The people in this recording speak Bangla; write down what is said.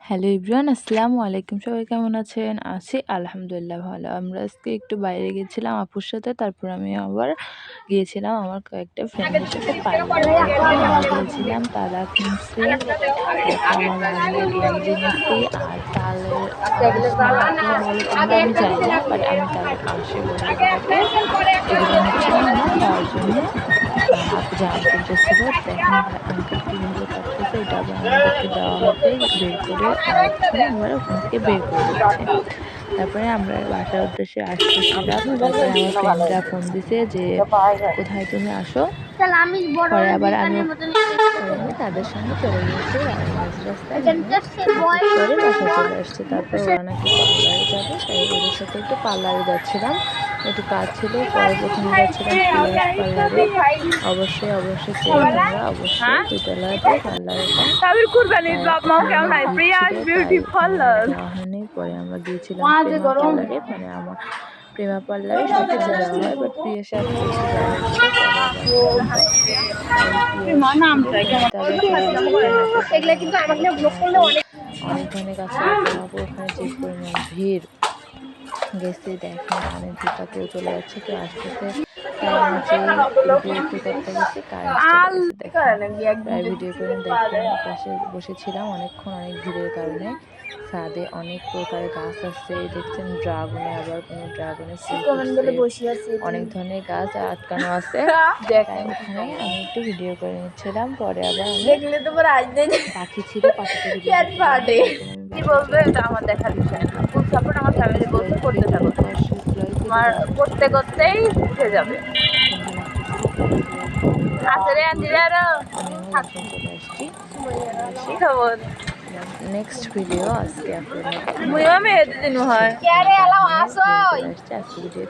হ্যালো এভরিওয়ান, আসসালামু আলাইকুম। সবাই কেমন আছেন? আছি আলহামদুলিল্লাহ ভালো। আমরা আজকে একটু বাইরে গেছিলাম আপুর সাথে। তারপর আমি আবার গিয়েছিলাম আমার কয়েকটা ফ্রেন্ডের সাথে পার্লারে। এখানে আমরা গিয়েছিলাম তারা কিনছি, তারপর আমার ভাগ্নের গেঞ্জি নিচ্ছি আর তালের আঁশ নাকি বলো তোমরা আমি জানি না, বাট আমি তালের আঁশে বলি এগুলোকে। এগুলো নিচ্ছিলাম আমার খাওয়ার জন্য। আপু জাম কিনতেছিল। দেখেন আঙ্কেল কীভাবে কাটতেছে, এটা আবার আমাদেরকে দেওয়া হবে বের করে, আর এখন আমরা ওখান থেকে বের করে দিচ্ছে। তারপরে আমরা বাসার উদ্দেশ্যে আসতেছিলাম। তারপরে আমার ফ্রেন্ডরা ফোন দিছে যে কোথায় তুমি আসো। পরে আবার আমি তাদের সঙ্গে চলে গিয়েছি মাঝ রাস্তায় পরে বাসায় চলে আসছি। তারপর ওরা নাকি পার্লারে যাবে, তাই ওদের সাথে একটু পার্লারে যাচ্ছিলাম, একটু কাজ ছিল। পরে প্রথমে যাচ্ছিলাম প্রিয়াস পার্লারে। অবশ্যই চেয়ে তোমরা অবশ্যই দুতলাতে পার্লারটা হয়নি। পরে আমরা গিয়েছিলাম প্রেমা পার্লারে, মানে আমার প্রেমা পার্লারে সব কিছু দেওয়া হয়, বাট প্রিয়াসে এত কিছু দেওয়া হচ্ছে। অনেক ধরনের কাছে ওখানে যে পরিমাণ ভিড় গেছি, দেখেন অনেক ভিড়টা কেউ চলে যাচ্ছে, কেউ আসতেছে। তাই আমি যে একটু করতে গেছি প্রায় ভিডিও করে দেখেন পাশে বসেছিলাম অনেকক্ষণ, অনেক ভিড়ের কারণে। ছাদে অনেক প্রকারের গাছ আছে, দেখছেন ড্রাগনে, আবার কোনো ড্রাগনে অনেক ধরনের গাছ আটকানো আছে। ওখানে আমি একটু ভিডিও করে নিচ্ছিলাম। পরে আবার পাখি ছিল, পাখিতে আমার দেখার বিষয় না। ফুল সাপোর্ট আমার ফ্যামিলি বলতে করতে থাকো, তোমার করতে করতেই উঠে যাবে। আসলে আন্দিরারও খবর নেক্সট ভিডিও আজকে আপলোড হবে। মুইও মেয়ে দিন হয়। আজকে ভিডিও